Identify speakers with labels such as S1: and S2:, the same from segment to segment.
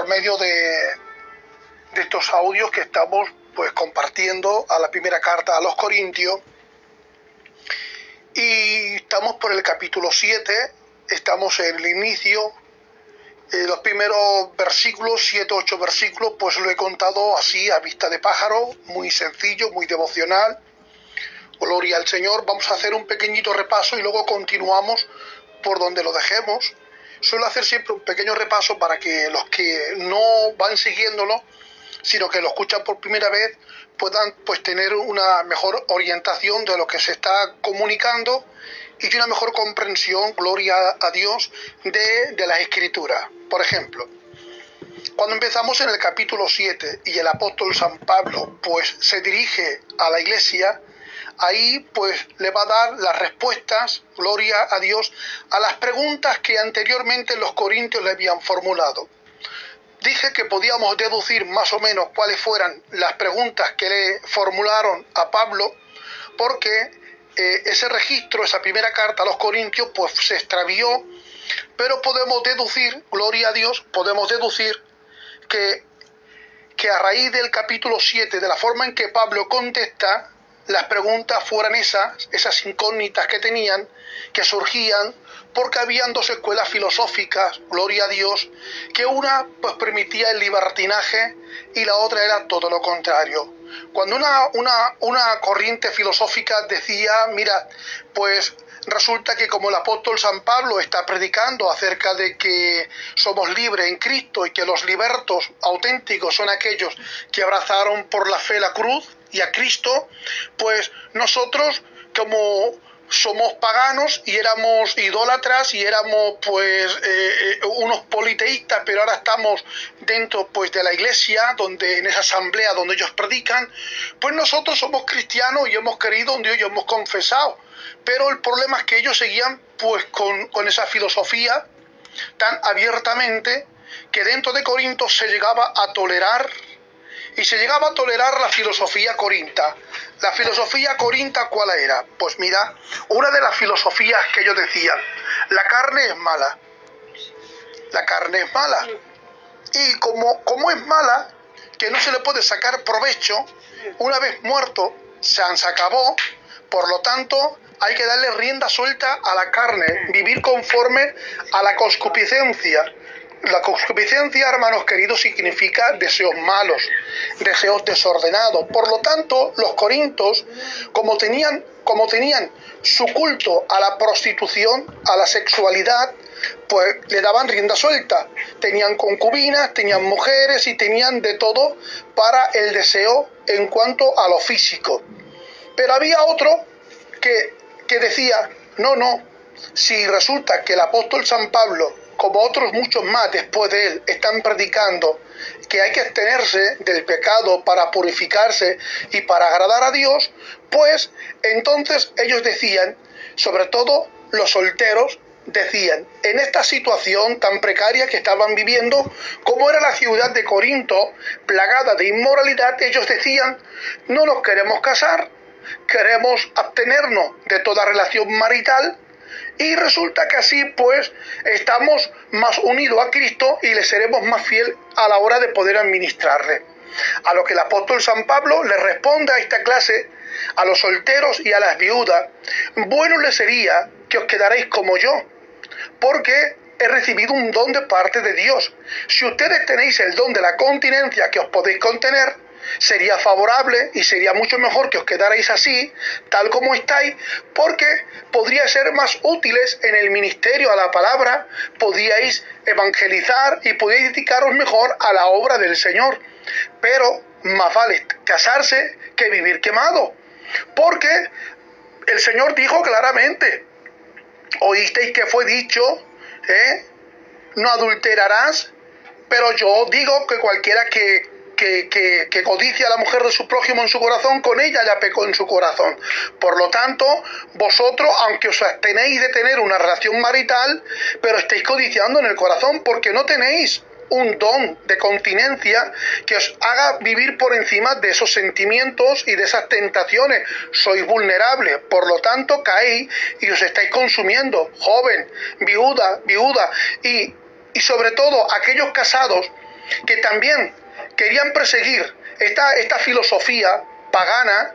S1: por medio de estos audios que estamos pues compartiendo a la primera carta a los Corintios, y estamos por el capítulo 7, estamos en el inicio. Los primeros versículos, 7 o 8 versículos, pues lo he contado así a vista de pájaro, muy sencillo, muy devocional. Gloria al Señor. Vamos a hacer un pequeñito repaso y luego continuamos por donde lo dejemos. Suelo hacer siempre un pequeño repaso para que los que no van siguiéndolo, sino que lo escuchan por primera vez, puedan pues tener una mejor orientación de lo que se está comunicando y de una mejor comprensión, gloria a Dios, de las Escrituras. Por ejemplo, cuando empezamos en el capítulo 7 y el apóstol San Pablo pues se dirige a la iglesia, ahí pues le va a dar las respuestas, gloria a Dios, a las preguntas que anteriormente los corintios le habían formulado. Dije que podíamos deducir más o menos cuáles fueran las preguntas que le formularon a Pablo, porque ese registro, esa primera carta a los Corintios, pues se extravió, pero podemos deducir, gloria a Dios, podemos deducir que a raíz del capítulo 7, de la forma en que Pablo contesta, las preguntas fueran esas incógnitas que tenían, que surgían, porque habían dos escuelas filosóficas, gloria a Dios, que una pues permitía el libertinaje y la otra era todo lo contrario. Cuando una corriente filosófica decía, mira, pues resulta que como el apóstol San Pablo está predicando acerca de que somos libres en Cristo y que los libertos auténticos son aquellos que abrazaron por la fe la cruz y a Cristo, pues nosotros como somos paganos y éramos idólatras y éramos pues unos politeístas, pero ahora estamos dentro pues de la iglesia, donde en esa asamblea donde ellos predican, pues nosotros somos cristianos y hemos creído en Dios y hemos confesado. Pero el problema es que ellos seguían pues con esa filosofía tan abiertamente que dentro de Corinto se llegaba a tolerar, y se llegaba a tolerar la filosofía corinta. ¿La filosofía corinta cuál era? Pues mira, una de las filosofías que ellos decían, la carne es mala. La carne es mala. Y como es mala, que no se le puede sacar provecho, una vez muerto, se acabó, por lo tanto, hay que darle rienda suelta a la carne, vivir conforme a la concupiscencia. La concupiscencia, hermanos queridos, significa deseos malos, deseos desordenados. Por lo tanto, los corintios, como tenían su culto a la prostitución, a la sexualidad, pues le daban rienda suelta. Tenían concubinas, tenían mujeres y tenían de todo para el deseo en cuanto a lo físico. Pero había otro que decía, no, si resulta que el apóstol San Pablo, como otros muchos más después de él, están predicando que hay que abstenerse del pecado para purificarse y para agradar a Dios, pues entonces ellos decían, sobre todo los solteros, decían, en esta situación tan precaria que estaban viviendo, como era la ciudad de Corinto, plagada de inmoralidad, ellos decían, no nos queremos casar, queremos abstenernos de toda relación marital, y resulta que así pues estamos más unidos a Cristo y le seremos más fiel a la hora de poder administrarle. A lo que el apóstol San Pablo le responde a esta clase, a los solteros y a las viudas, bueno les sería que os quedaréis como yo, porque he recibido un don de parte de Dios. Si ustedes tenéis el don de la continencia que os podéis contener, sería favorable y sería mucho mejor que os quedarais así, tal como estáis, porque podríais ser más útiles en el ministerio a la palabra, podíais evangelizar y podíais dedicaros mejor a la obra del Señor. Pero más vale casarse que vivir quemado, porque el Señor dijo claramente, oísteis que fue dicho, no adulterarás, pero yo digo que cualquiera que codicia a la mujer de su prójimo en su corazón, con ella ya pecó en su corazón. Por lo tanto, vosotros, aunque os abstenéis de tener una relación marital, pero estáis codiciando en el corazón porque no tenéis un don de continencia que os haga vivir por encima de esos sentimientos y de esas tentaciones. Sois vulnerables, por lo tanto caéis y os estáis consumiendo. Joven, viuda, y sobre todo aquellos casados que también querían perseguir esta filosofía pagana,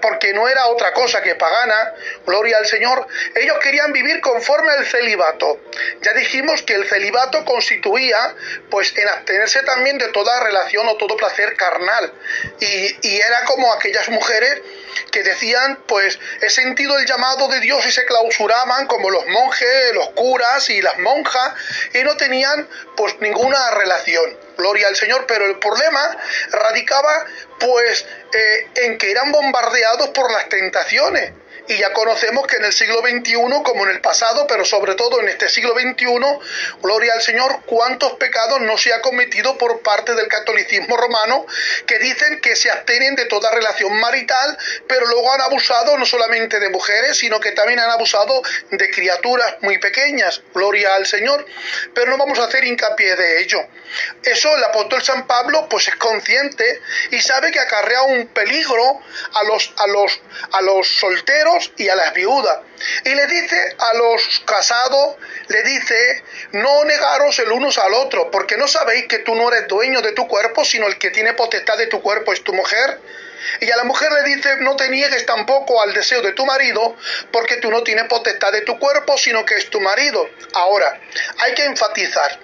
S1: porque no era otra cosa que pagana, gloria al Señor. Ellos querían vivir conforme al celibato. Ya dijimos que el celibato constituía pues en abstenerse también de toda relación o todo placer carnal, y era como aquellas mujeres que decían, pues he sentido el llamado de Dios, y se clausuraban como los monjes, los curas y las monjas, y no tenían pues ninguna relación, gloria al Señor. Pero el problema radicaba pues en que eran bombardeados por las tentaciones. Y ya conocemos que en el siglo XXI, como en el pasado, pero sobre todo en este siglo XXI, gloria al Señor, cuántos pecados no se ha cometido por parte del catolicismo romano, que dicen que se abstienen de toda relación marital, pero luego han abusado no solamente de mujeres, sino que también han abusado de criaturas muy pequeñas, gloria al Señor. Pero no vamos a hacer hincapié de ello. Eso el apóstol San Pablo pues es consciente y sabe que acarrea un peligro a los solteros y a las viudas. Y le dice a los casados, le dice, no negaros el unos al otro, porque no sabéis que tú no eres dueño de tu cuerpo, sino el que tiene potestad de tu cuerpo es tu mujer. Y a la mujer le dice, no te niegues tampoco al deseo de tu marido, porque tú no tienes potestad de tu cuerpo, sino que es tu marido. Ahora, hay que enfatizar.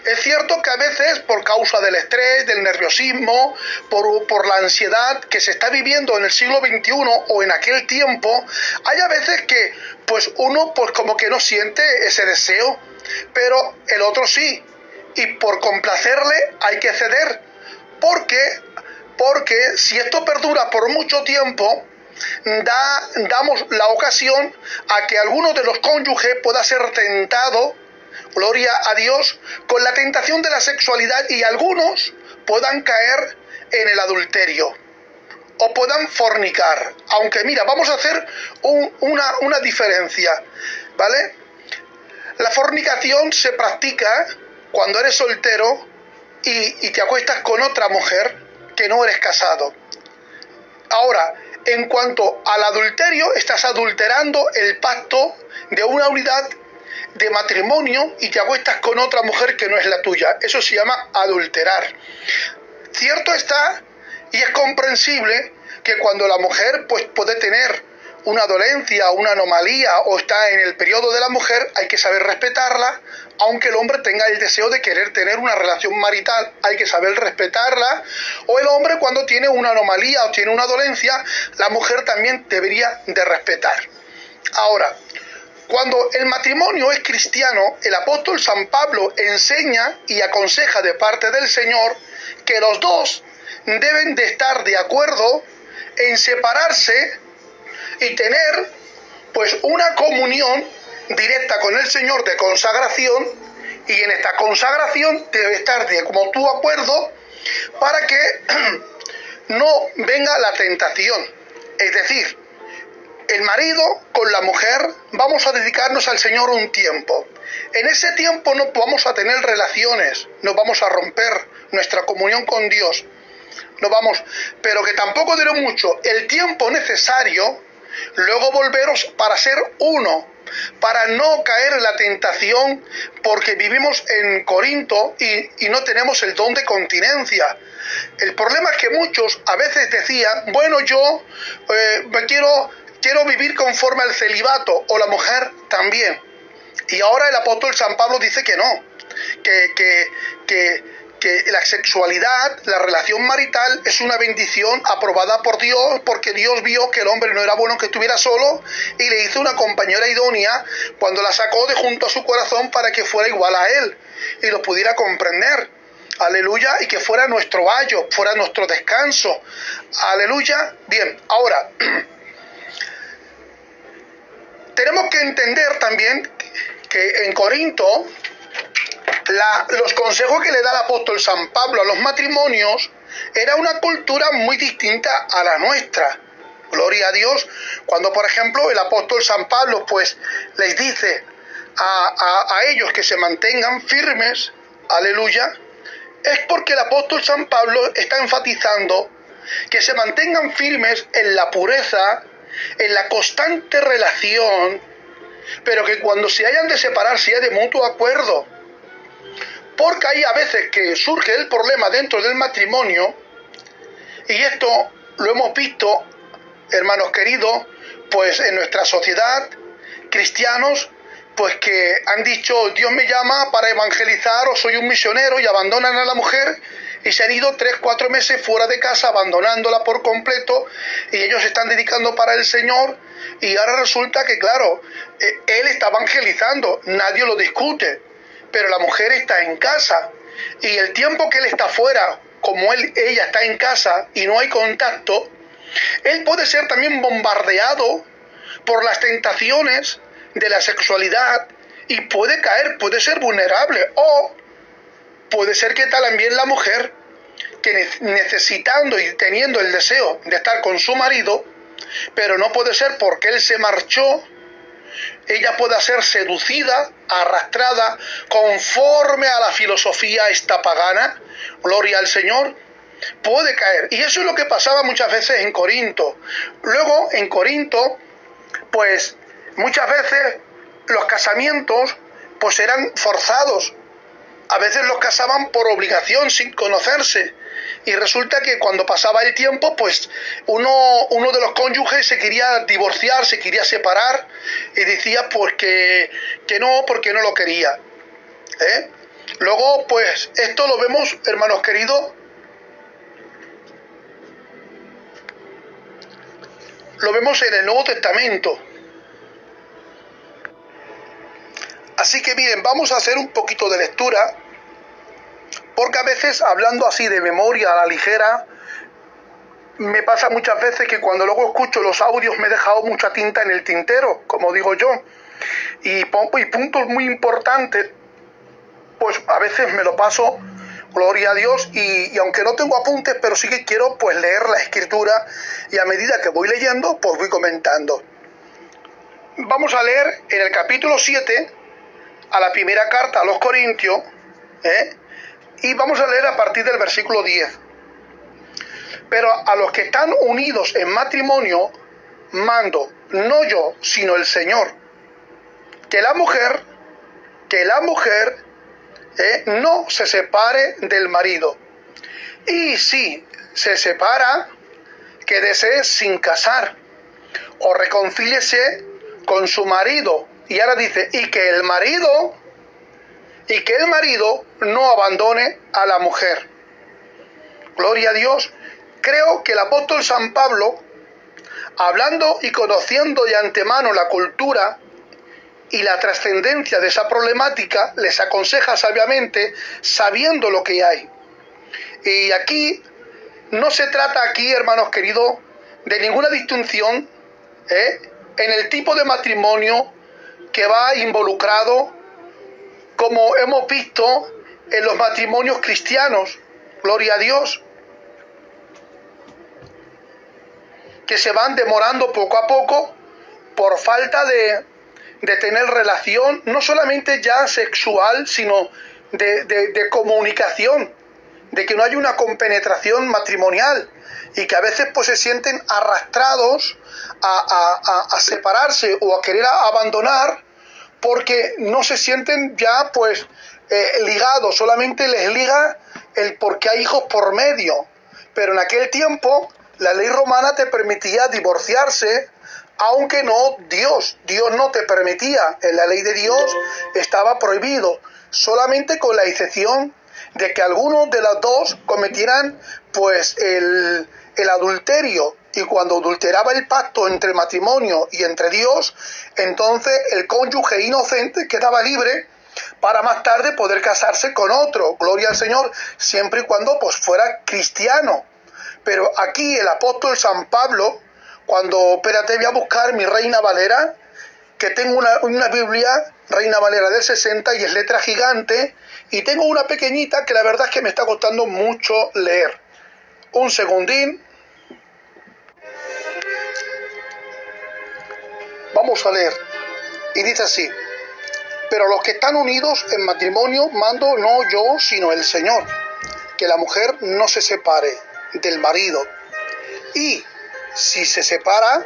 S1: Es cierto que a veces, por causa del estrés, del nerviosismo, por la ansiedad que se está viviendo en el siglo XXI o en aquel tiempo, hay a veces que pues uno pues como que no siente ese deseo, pero el otro sí. Y por complacerle hay que ceder, porque si esto perdura por mucho tiempo, damos la ocasión a que alguno de los cónyuges pueda ser tentado, gloria a Dios, con la tentación de la sexualidad, y algunos puedan caer en el adulterio o puedan fornicar. Aunque mira, vamos a hacer una diferencia, ¿vale? La fornicación se practica cuando eres soltero y te acuestas con otra mujer que no eres casado. Ahora, en cuanto al adulterio, estás adulterando el pacto de una unidad de matrimonio y te acuestas con otra mujer que no es la tuya. Eso se llama adulterar. Cierto está, y es comprensible, que cuando la mujer pues puede tener una dolencia, una anomalía, o está en el periodo de la mujer, hay que saber respetarla. Aunque el hombre tenga el deseo de querer tener una relación marital, hay que saber respetarla. O el hombre, cuando tiene una anomalía o tiene una dolencia, la mujer también debería de respetar. Ahora, cuando el matrimonio es cristiano, el apóstol San Pablo enseña y aconseja de parte del Señor que los dos deben de estar de acuerdo en separarse y tener pues una comunión directa con el Señor de consagración, y en esta consagración debe estar de mutuo acuerdo para que no venga la tentación. Es decir, el marido con la mujer vamos a dedicarnos al Señor un tiempo. En ese tiempo no vamos a tener relaciones, no vamos a romper nuestra comunión con Dios, no vamos, pero que tampoco dure mucho el tiempo necesario, luego volveros para ser uno, para no caer en la tentación, porque vivimos en Corinto y no tenemos el don de continencia. El problema es que muchos a veces decían, bueno, yo quiero vivir conforme al celibato, o la mujer también. Y ahora el apóstol San Pablo dice que no, que la sexualidad, la relación marital, es una bendición aprobada por Dios, porque Dios vio que el hombre no era bueno que estuviera solo y le hizo una compañera idónea cuando la sacó de junto a su corazón para que fuera igual a él y lo pudiera comprender. Aleluya, y que fuera nuestro ayo, fuera nuestro descanso. Aleluya. Bien, ahora tenemos que entender también que en Corinto los consejos que le da el apóstol San Pablo a los matrimonios era una cultura muy distinta a la nuestra. Gloria a Dios. Cuando, por ejemplo, el apóstol San Pablo pues les dice a ellos que se mantengan firmes, aleluya, es porque el apóstol San Pablo está enfatizando que se mantengan firmes en la pureza, en la constante relación, pero que cuando se hayan de separar sea de mutuo acuerdo. porque hay a veces que surge el problema dentro del matrimonio, y esto lo hemos visto, hermanos queridos, pues en nuestra sociedad, cristianos, pues que han dicho, Dios me llama para evangelizar o soy un misionero, y abandonan a la mujer y se han ido 3-4 meses fuera de casa abandonándola por completo, y ellos se están dedicando para el Señor, y ahora resulta que claro, él está evangelizando, nadie lo discute, pero la mujer está en casa, y el tiempo que él está fuera, como ella está en casa y no hay contacto, él puede ser también bombardeado por las tentaciones de la sexualidad y puede caer, puede ser vulnerable, o puede ser que también la mujer, que necesitando y teniendo el deseo de estar con su marido, pero no puede ser porque él se marchó, ella pueda ser seducida, arrastrada, conforme a la filosofía esta pagana, gloria al Señor, puede caer. Y eso es lo que pasaba muchas veces en Corinto. Luego, en Corinto, pues muchas veces los casamientos pues eran forzados. A veces los casaban por obligación, sin conocerse. Y resulta que cuando pasaba el tiempo, pues uno de los cónyuges se quería divorciar, se quería separar, y decía pues que no, porque no lo quería. Luego, pues esto lo vemos, hermanos queridos, lo vemos en el Nuevo Testamento. Así que miren, vamos a hacer un poquito de lectura, porque a veces, hablando así de memoria a la ligera, me pasa muchas veces que cuando luego escucho los audios me he dejado mucha tinta en el tintero, como digo yo, y puntos muy importantes, pues a veces me lo paso, gloria a Dios, y aunque no tengo apuntes, pero sí que quiero pues leer la Escritura, y a medida que voy leyendo, pues voy comentando. Vamos a leer en el capítulo 7, a la primera carta a los Corintios, y vamos a leer a partir del versículo 10. Pero a los que están unidos en matrimonio, mando, no yo, sino el Señor, que la mujer no se separe del marido. Y si se separa, quédese sin casar, o reconcíliese con su marido. Y ahora dice, y que el marido no abandone a la mujer. Gloria a Dios. Creo que el apóstol San Pablo, hablando y conociendo de antemano la cultura y la trascendencia de esa problemática, les aconseja sabiamente, sabiendo lo que hay. Y aquí no se trata hermanos queridos, de ninguna distinción en el tipo de matrimonio que va involucrado, como hemos visto en los matrimonios cristianos, gloria a Dios, que se van demorando poco a poco por falta de tener relación, no solamente ya sexual, sino de comunicación, de que no hay una compenetración matrimonial, y que a veces pues se sienten arrastrados a separarse o a querer abandonar, porque no se sienten ya pues ligados, solamente les liga el porque hay hijos por medio. Pero en aquel tiempo la ley romana te permitía divorciarse, aunque no Dios no te permitía. En la ley de Dios estaba prohibido, solamente con la excepción de que algunos de las dos cometieran pues el adulterio, y cuando adulteraba el pacto entre matrimonio y entre Dios, entonces el cónyuge inocente quedaba libre para más tarde poder casarse con otro, gloria al Señor, siempre y cuando pues fuera cristiano. Pero aquí el apóstol San Pablo, cuando, espérate, voy a buscar mi Reina Valera, que tengo una Biblia, Reina Valera del 60, y es letra gigante, y tengo una pequeñita que la verdad es que me está costando mucho leer. Un segundín. Vamos a leer. Y dice así: pero los que están unidos en matrimonio, mando no yo, sino el Señor, que la mujer no se separe del marido, y si se separa,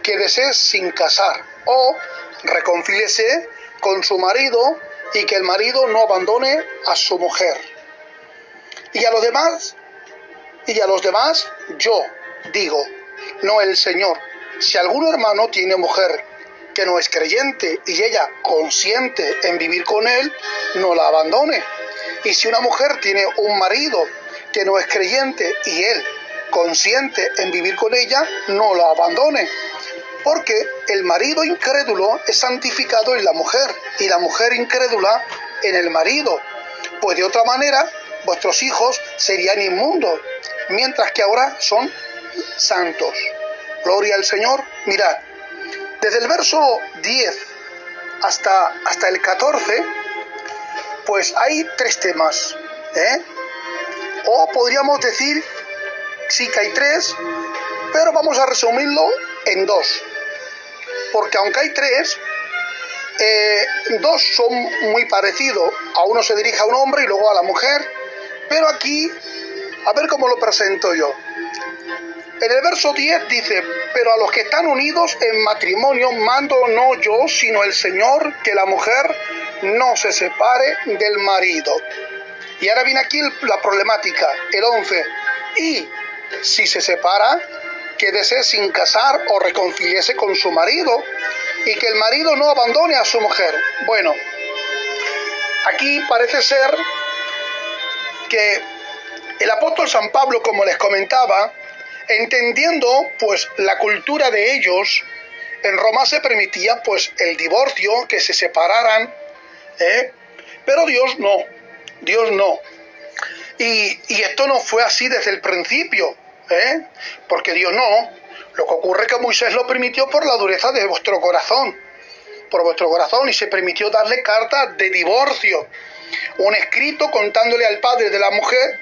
S1: quédese sin casar, o reconcíliese con su marido, y que el marido no abandone a su mujer. Y a los demás yo digo, no el Señor, si algún hermano tiene mujer que no es creyente y ella consiente en vivir con él, no la abandone. Y si una mujer tiene un marido que no es creyente y él consiente en vivir con ella, no la abandone. Porque el marido incrédulo es santificado en la mujer y la mujer incrédula en el marido. Pues de otra manera, vuestros hijos serían inmundos, mientras que ahora son santos. Gloria al Señor. Mirad, desde el verso 10 hasta el 14, pues hay 3 temas, o podríamos decir sí que hay 3, pero vamos a resumirlo en 2, porque aunque hay 3, 2 son muy parecidos. A uno se dirige a un hombre y luego a la mujer, pero aquí, a ver cómo lo presento yo. En el verso 10 dice, pero a los que están unidos en matrimonio mando no yo, sino el Señor, que la mujer no se separe del marido. Y ahora viene aquí la problemática, el 11. Y si se separa, quédese sin casar o reconcíliese con su marido, y que el marido no abandone a su mujer. Bueno, aquí parece ser que el apóstol San Pablo, como les comentaba, entendiendo pues la cultura de ellos, en Roma se permitía pues el divorcio, que se separaran, pero Dios no. Y esto no fue así desde el principio, porque Dios no. Lo que ocurre es que Moisés lo permitió por la dureza de vuestro corazón, y se permitió darle cartas de divorcio, un escrito contándole al padre de la mujer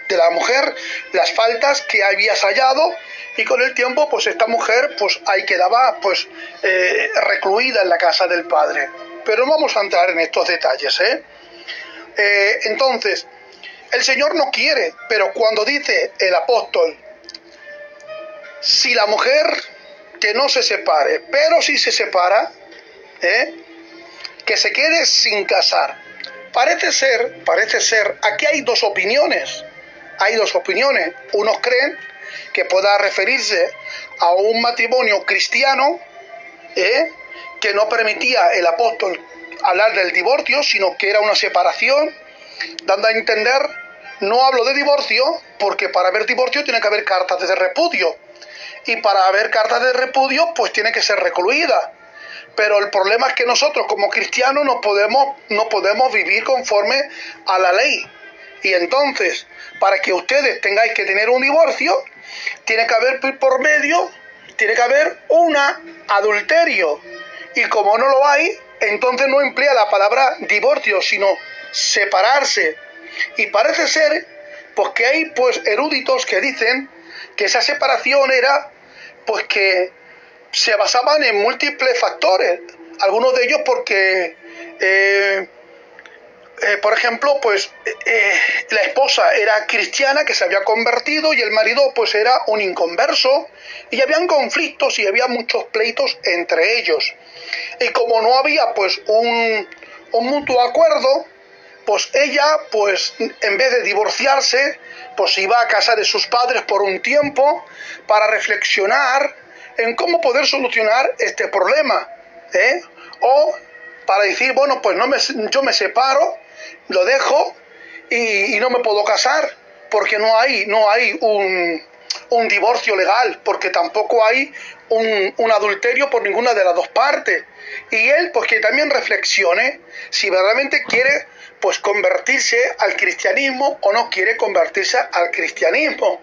S1: las faltas que habías hallado, y con el tiempo pues esta mujer pues ahí quedaba pues recluida en la casa del padre. Pero no vamos a entrar en estos detalles, entonces el Señor no quiere, pero cuando dice el apóstol, si la mujer que no se separe, pero si se separa, que se quede sin casar. Parece ser, aquí hay 2 opiniones. Unos creen que pueda referirse a un matrimonio cristiano, que no permitía el apóstol hablar del divorcio, sino que era una separación, dando a entender, no hablo de divorcio, porque para haber divorcio tiene que haber cartas de repudio, y para haber cartas de repudio pues tiene que ser recluida. Pero el problema es que nosotros como cristianos no podemos vivir conforme a la ley. Y entonces, para que ustedes tengáis que tener un divorcio, tiene que haber por medio, tiene que haber un adulterio. Y como no lo hay, entonces no emplea la palabra divorcio, sino separarse. Y parece ser pues que hay pues eruditos que dicen que esa separación era pues que se basaban en múltiples factores, algunos de ellos porque por ejemplo pues la esposa era cristiana que se había convertido y el marido pues era un inconverso, y habían conflictos y había muchos pleitos entre ellos, y como no había pues un mutuo acuerdo, pues ella pues en vez de divorciarse pues iba a casa de sus padres por un tiempo para reflexionar en cómo poder solucionar este problema, o para decir, bueno, pues yo me separo, lo dejo y no me puedo casar, porque no hay un divorcio legal, porque tampoco hay un adulterio por ninguna de las 2 partes. Y él pues que también reflexione si verdaderamente quiere pues convertirse al cristianismo o no quiere convertirse al cristianismo.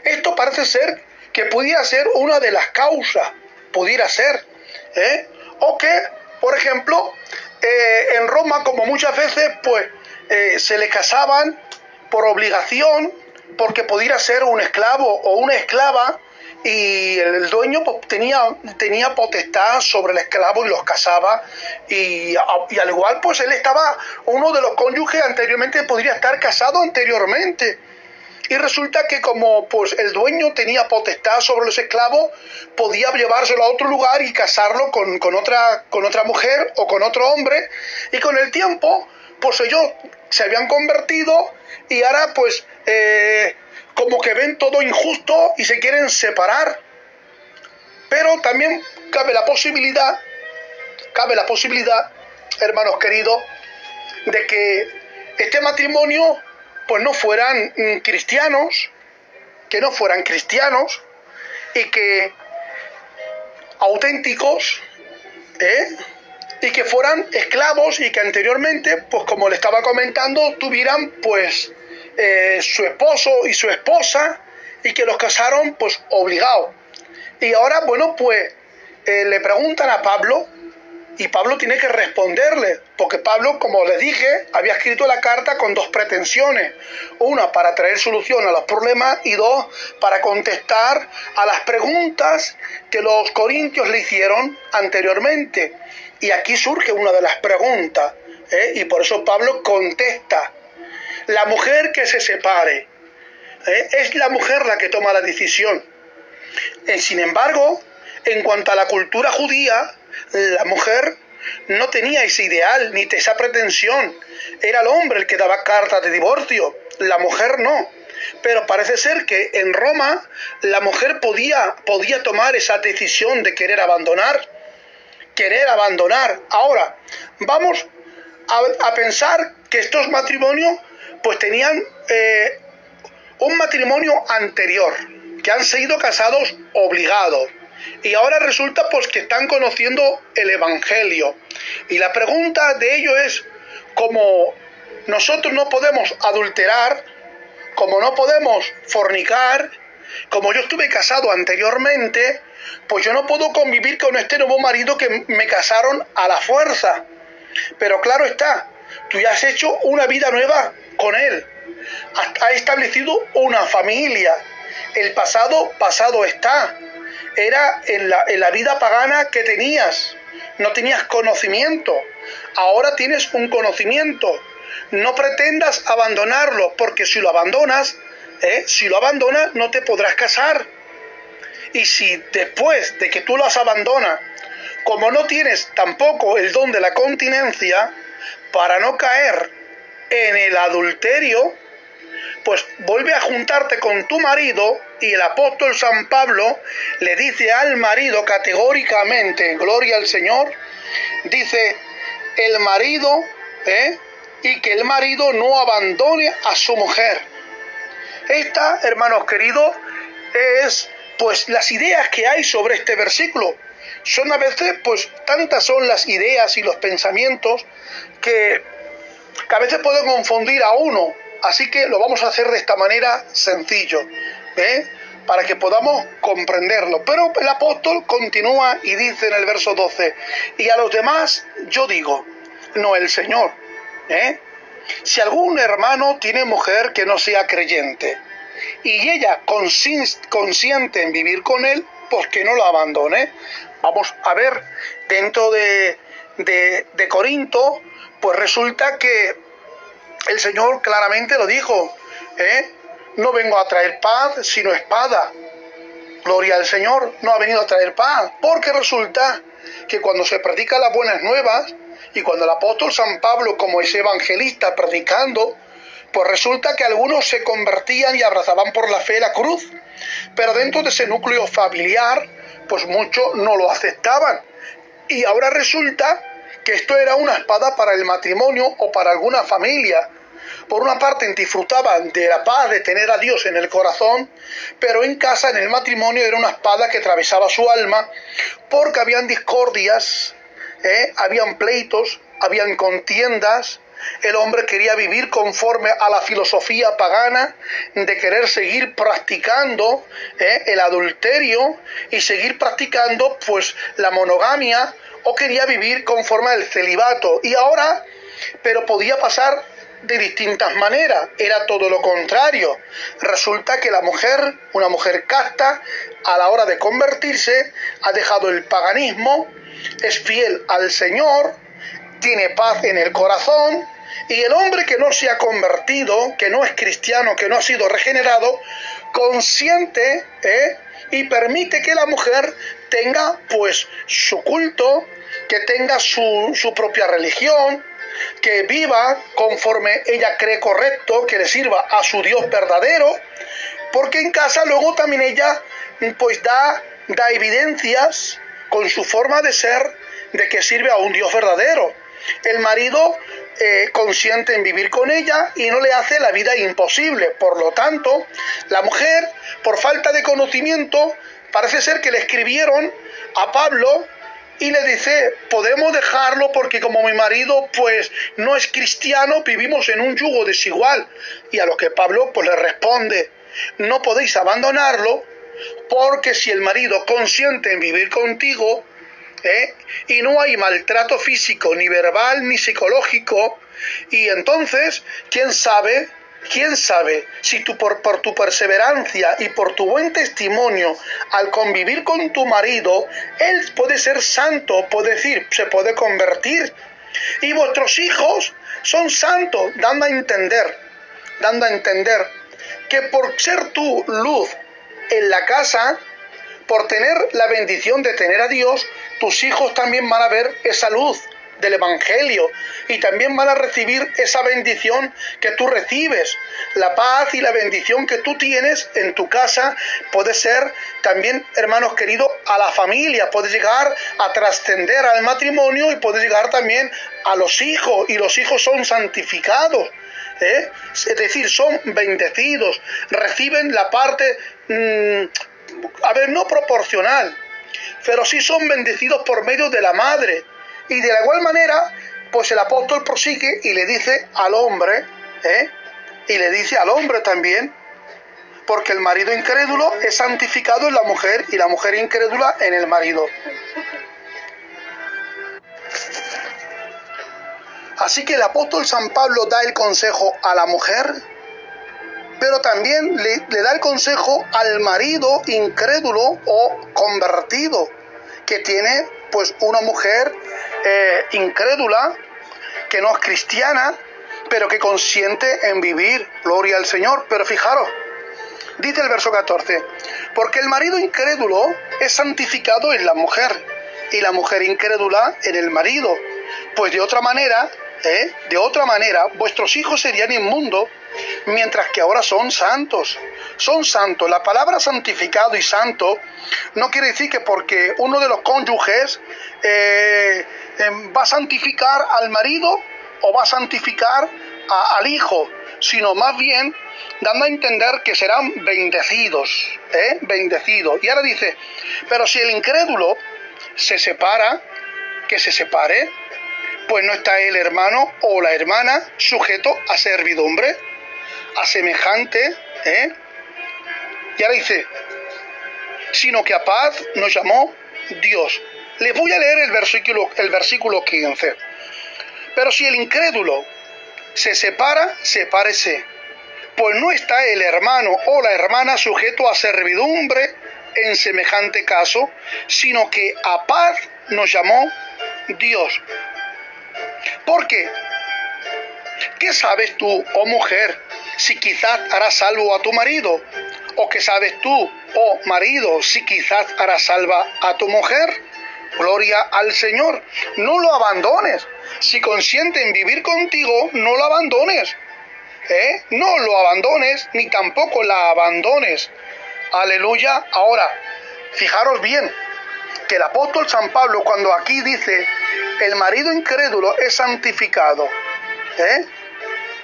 S1: Esto parece ser que pudiera ser una de las causas, o que, por ejemplo, en Roma, como muchas veces, pues se le casaban por obligación, porque pudiera ser un esclavo o una esclava, y el dueño pues, tenía potestad sobre el esclavo y los casaba, y al igual pues él estaba, uno de los cónyuges anteriormente podría estar casado anteriormente. Y resulta que como pues el dueño tenía potestad sobre los esclavos, podía llevárselo a otro lugar y casarlo con otra mujer o con otro hombre, y con el tiempo pues ellos se habían convertido y ahora pues como que ven todo injusto y se quieren separar. Pero también cabe la posibilidad, hermanos queridos, de que este matrimonio pues no fueran cristianos, y que auténticos, y que fueran esclavos y que anteriormente, pues como le estaba comentando, tuvieran pues su esposo y su esposa y que los casaron pues obligados. Y ahora, bueno, pues le preguntan a Pablo y Pablo tiene que responderle, porque Pablo, como les dije, había escrito la carta con dos pretensiones. Una, para traer solución a los problemas, y dos, para contestar a las preguntas que los corintios le hicieron anteriormente. Y aquí surge una de las preguntas, y por eso Pablo contesta: la mujer que se separe, es la mujer la que toma la decisión. Sin embargo, en cuanto a la cultura judía, la mujer no tenía ese ideal ni esa pretensión. Era el hombre el que daba cartas de divorcio, la mujer no. Pero parece ser que en Roma la mujer podía tomar esa decisión de querer abandonar. Ahora, vamos a pensar que estos matrimonios pues tenían un matrimonio anterior, que han sido casados obligados. Y ahora resulta pues que están conociendo el Evangelio. Y la pregunta de ello es, como nosotros no podemos adulterar, como no podemos fornicar, como yo estuve casado anteriormente, pues yo no puedo convivir con este nuevo marido que me casaron a la fuerza. Pero claro está, tú ya has hecho una vida nueva con él, has establecido una familia. El pasado está. Era en la vida pagana que tenías. No tenías conocimiento. Ahora tienes un conocimiento. No pretendas abandonarlo, porque si lo abandonas, no te podrás casar. Y si después de que tú las abandonas, como no tienes tampoco el don de la continencia, para no caer en el adulterio, pues vuelve a juntarte con tu marido. Y el apóstol San Pablo le dice al marido categóricamente, gloria al Señor, dice el marido, y que el marido no abandone a su mujer. Esta, hermanos queridos, es pues las ideas que hay sobre este versículo. Son a veces, pues tantas son las ideas y los pensamientos que a veces pueden confundir a uno. Así que lo vamos a hacer de esta manera sencillo, para que podamos comprenderlo. Pero el apóstol continúa y dice en el verso 12, y a los demás yo digo, no el Señor, si algún hermano tiene mujer que no sea creyente, y ella consiente en vivir con él, pues que no la abandone. Vamos a ver, dentro de Corinto, pues resulta que el Señor claramente lo dijo, no vengo a traer paz, sino espada. Gloria al Señor, no ha venido a traer paz, porque resulta que cuando se predican las buenas nuevas, y cuando el apóstol San Pablo, como ese evangelista predicando, pues resulta que algunos se convertían y abrazaban por la fe la cruz, pero dentro de ese núcleo familiar, pues muchos no lo aceptaban. Y ahora resulta que esto era una espada para el matrimonio o para alguna familia. Por una parte disfrutaban de la paz de tener a Dios en el corazón, pero en casa, en el matrimonio, era una espada que atravesaba su alma, porque habían discordias, habían pleitos, habían contiendas. El hombre quería vivir conforme a la filosofía pagana de querer seguir practicando el adulterio y seguir practicando pues la monogamia, o quería vivir conforme al celibato. Y ahora, pero podía pasar de distintas maneras, era todo lo contrario. Resulta que la mujer, una mujer casta, a la hora de convertirse, ha dejado el paganismo, es fiel al Señor, tiene paz en el corazón. Y el hombre que no se ha convertido, que no es cristiano, que no ha sido regenerado, consiente y permite que la mujer tenga pues su culto, que tenga su propia religión, que viva conforme ella cree correcto, que le sirva a su Dios verdadero, porque en casa luego también ella pues da evidencias con su forma de ser de que sirve a un Dios verdadero. El marido consiente en vivir con ella y no le hace la vida imposible. Por lo tanto, la mujer, por falta de conocimiento, parece ser que le escribieron a Pablo y le dice, podemos dejarlo porque como mi marido pues no es cristiano, vivimos en un yugo desigual. Y a lo que Pablo pues le responde, no podéis abandonarlo porque si el marido consiente en vivir contigo, y no hay maltrato físico, ni verbal, ni psicológico, y entonces, ¿quién sabe si tú por tu perseverancia y por tu buen testimonio al convivir con tu marido, él puede ser santo, puede decir, se puede convertir, y vuestros hijos son santos, dando a entender que por ser tú luz en la casa, por tener la bendición de tener a Dios, tus hijos también van a ver esa luz del Evangelio y también van a recibir esa bendición que tú recibes. La paz y la bendición que tú tienes en tu casa puede ser también, hermanos queridos, a la familia, puede llegar a trascender al matrimonio y puede llegar también a los hijos, y los hijos son santificados. Es decir, son bendecidos, reciben la parte, no proporcional, pero sí son bendecidos por medio de la madre. Y de la igual manera, pues el apóstol prosigue y le dice al hombre, también, porque el marido incrédulo es santificado en la mujer y la mujer incrédula en el marido. Así que el apóstol San Pablo da el consejo a la mujer, pero también le da el consejo al marido incrédulo o convertido, que tiene pues una mujer incrédula, que no es cristiana, pero que consiente en vivir, gloria al Señor. Pero fijaros, dice el verso 14, porque el marido incrédulo es santificado en la mujer, y la mujer incrédula en el marido, pues de otra manera, vuestros hijos serían inmundos, mientras que ahora son santos. Son santos. La palabra santificado y santo no quiere decir que porque uno de los cónyuges va a santificar al marido o va a santificar al hijo, sino más bien dando a entender que serán bendecidos, bendecidos. Y ahora dice, pero si el incrédulo se separa, que se separe, pues no está el hermano o la hermana sujeto a servidumbre, a semejante, y ahora dice, sino que a paz nos llamó Dios. Les voy a leer el versículo 15. Pero si el incrédulo se separa, sepárese, pues no está el hermano o la hermana sujeto a servidumbre en semejante caso, sino que a paz nos llamó Dios. ¿Por qué? ¿Qué sabes tú, oh mujer, si quizás harás salvo a tu marido? ¿O qué sabes tú, oh marido, si quizás harás salva a tu mujer? Gloria al Señor. No lo abandones. Si consiente en vivir contigo, no lo abandones. No lo abandones, ni tampoco la abandones. Aleluya. Ahora, fijaros bien, que el apóstol San Pablo, cuando aquí dice, el marido incrédulo es santificado,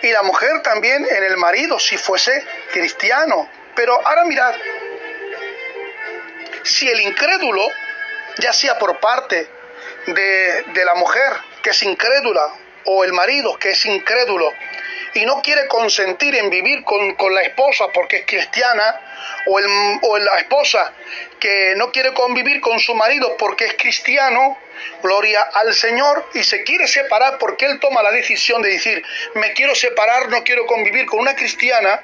S1: y la mujer también en el marido, si fuese cristiano. Pero ahora mirad, si el incrédulo, ya sea por parte de la mujer que es incrédula, o el marido que es incrédulo, y no quiere consentir en vivir con la esposa porque es cristiana, o la esposa que no quiere convivir con su marido porque es cristiano, gloria al Señor, y se quiere separar porque él toma la decisión de decir, me quiero separar, no quiero convivir con una cristiana,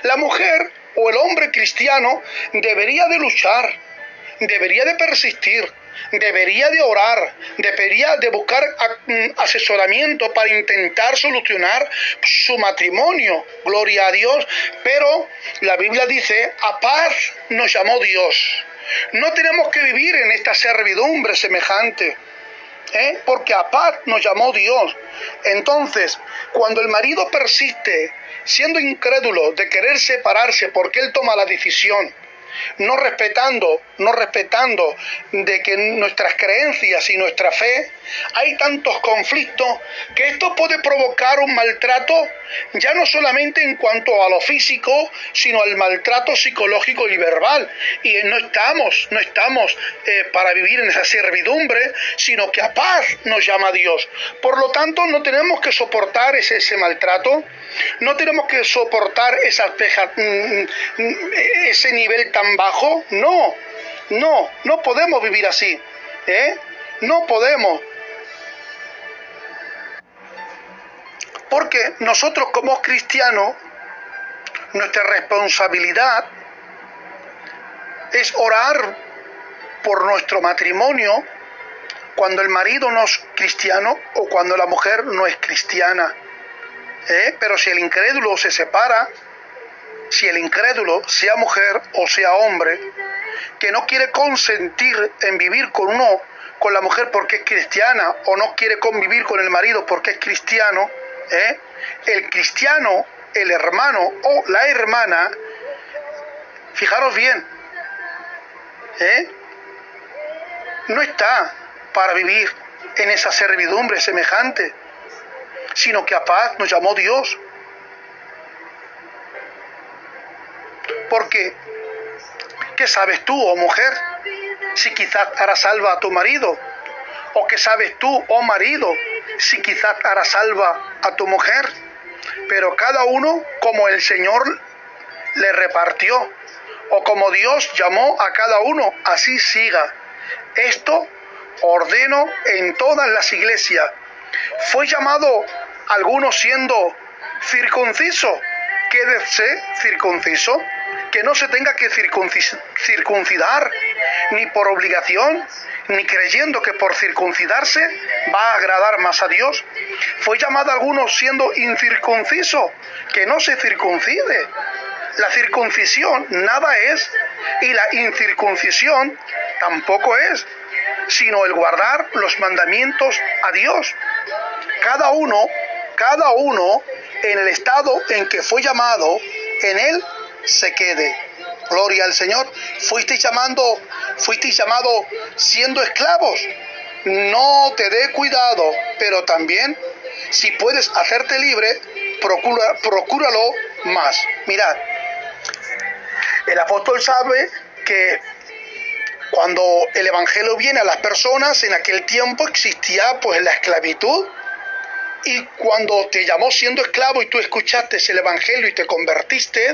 S1: la mujer o el hombre cristiano debería de luchar, debería de persistir, debería de orar, debería de buscar asesoramiento para intentar solucionar su matrimonio, gloria a Dios, pero la Biblia dice, a paz nos llamó Dios. No tenemos que vivir en esta servidumbre semejante. Porque a paz nos llamó Dios. Entonces, cuando el marido persiste, siendo incrédulo, de querer separarse porque él toma la decisión, no respetando de que nuestras creencias y nuestra fe, hay tantos conflictos que esto puede provocar un maltrato, ya no solamente en cuanto a lo físico, sino al maltrato psicológico y verbal. Y no estamos para vivir en esa servidumbre, sino que a paz nos llama Dios. Por lo tanto, no tenemos que soportar ese maltrato, no tenemos que soportar ese nivel tan bajo. No podemos vivir así, no podemos. Porque nosotros como cristianos, nuestra responsabilidad es orar por nuestro matrimonio cuando el marido no es cristiano o cuando la mujer no es cristiana. Pero si el incrédulo se separa, si el incrédulo, sea mujer o sea hombre, que no quiere consentir en vivir con la mujer porque es cristiana, o no quiere convivir con el marido porque es cristiano, el cristiano, el hermano o la hermana, fijaros bien, no está para vivir en esa servidumbre semejante, sino que a paz nos llamó Dios. Porque, ¿qué sabes tú, oh mujer, si quizás hará salva a tu marido? ¿O qué sabes tú, oh marido, si quizás hará salva a tu mujer? Pero cada uno como el Señor le repartió, o como Dios llamó a cada uno, así siga. Esto ordeno en todas las iglesias. Fue llamado alguno siendo circunciso, quédese circunciso, que no se tenga que circuncidar, ni por obligación, ni creyendo que por circuncidarse va a agradar más a Dios. Fue llamado alguno siendo incircunciso, que no se circuncide. La circuncisión nada es, y la incircuncisión tampoco es, sino el guardar los mandamientos a Dios. Cada uno en el estado en que fue llamado, en él se quede. Gloria al Señor. Fuisteis llamados siendo esclavos. No te dé cuidado, pero también, si puedes hacerte libre, procúralo más. Mirad, el apóstol sabe que cuando el evangelio viene a las personas, en aquel tiempo existía pues la esclavitud. Y cuando te llamó siendo esclavo y tú escuchaste el evangelio y te convertiste,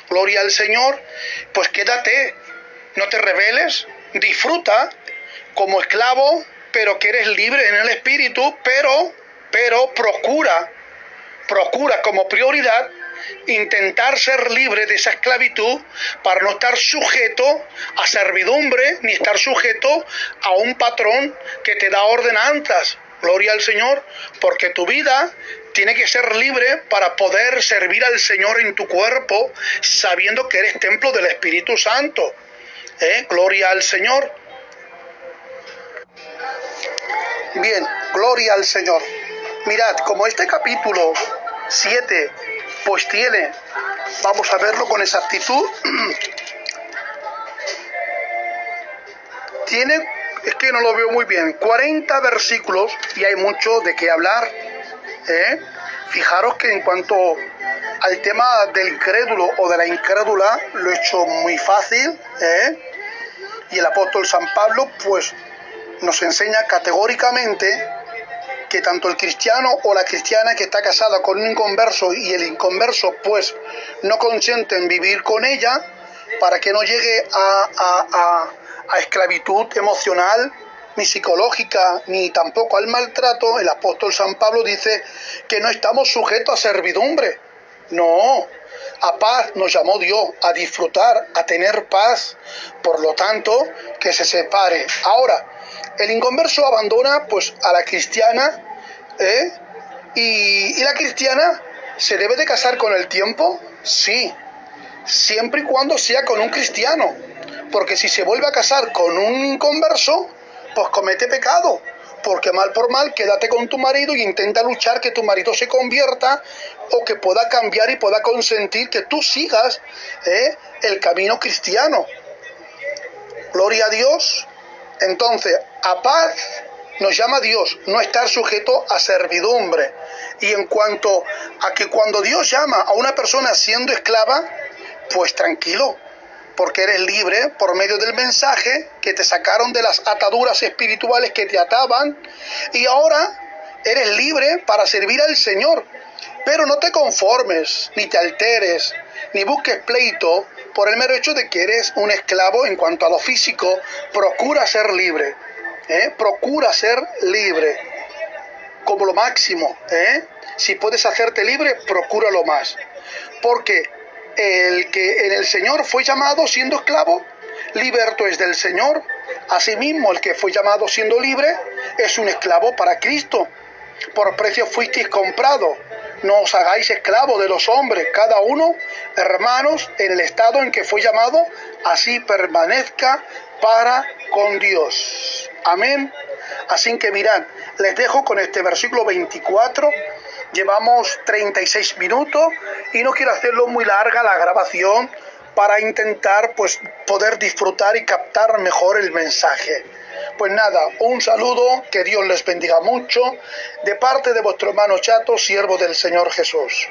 S1: gloria al Señor, pues quédate, no te rebeles, disfruta como esclavo, pero que eres libre en el espíritu, pero procura como prioridad intentar ser libre de esa esclavitud para no estar sujeto a servidumbre ni estar sujeto a un patrón que te da ordenanzas. Gloria al Señor, porque tu vida tiene que ser libre para poder servir al Señor en tu cuerpo, sabiendo que eres templo del Espíritu Santo. Gloria al Señor. Bien, gloria al Señor. Mirad, como este capítulo 7, pues vamos a verlo con exactitud, tiene, es que no lo veo muy bien, 40 versículos y hay mucho de qué hablar. Fijaros que en cuanto al tema del incrédulo o de la incrédula, lo he hecho muy fácil, y el apóstol San Pablo pues nos enseña categóricamente que tanto el cristiano o la cristiana que está casada con un inconverso y el inconverso pues no consiente en vivir con ella, para que no llegue a esclavitud emocional, ni psicológica, ni tampoco al maltrato. El apóstol San Pablo dice que no estamos sujetos a servidumbre. No, a paz nos llamó Dios, a disfrutar, a tener paz. Por lo tanto, que se separe. Ahora, el inconverso abandona pues a la cristiana, y la cristiana se debe de casar con el tiempo, sí, siempre y cuando sea con un cristiano, porque si se vuelve a casar con un inconverso, pues comete pecado, porque mal por mal, quédate con tu marido y intenta luchar que tu marido se convierta o que pueda cambiar y pueda consentir que tú sigas el camino cristiano. Gloria a Dios. Entonces, a paz nos llama Dios, no estar sujeto a servidumbre. Y en cuanto a que cuando Dios llama a una persona siendo esclava, pues tranquilo, porque eres libre por medio del mensaje que te sacaron de las ataduras espirituales que te ataban y ahora eres libre para servir al Señor. Pero no te conformes, ni te alteres, ni busques pleito por el mero hecho de que eres un esclavo en cuanto a lo físico. Procura ser libre, procura ser libre como lo máximo. Si puedes hacerte libre, procúralo más, porque el que en el Señor fue llamado siendo esclavo, liberto es del Señor. Asimismo, el que fue llamado siendo libre es un esclavo para Cristo. Por precio fuisteis comprados. No os hagáis esclavos de los hombres, cada uno, hermanos, en el estado en que fue llamado, así permanezca para con Dios. Amén. Así que mirad, les dejo con este versículo 24. Llevamos 36 minutos y no quiero hacerlo muy larga la grabación para intentar pues poder disfrutar y captar mejor el mensaje. Pues nada, un saludo, que Dios les bendiga mucho, de parte de vuestro hermano Chato, siervo del Señor Jesús.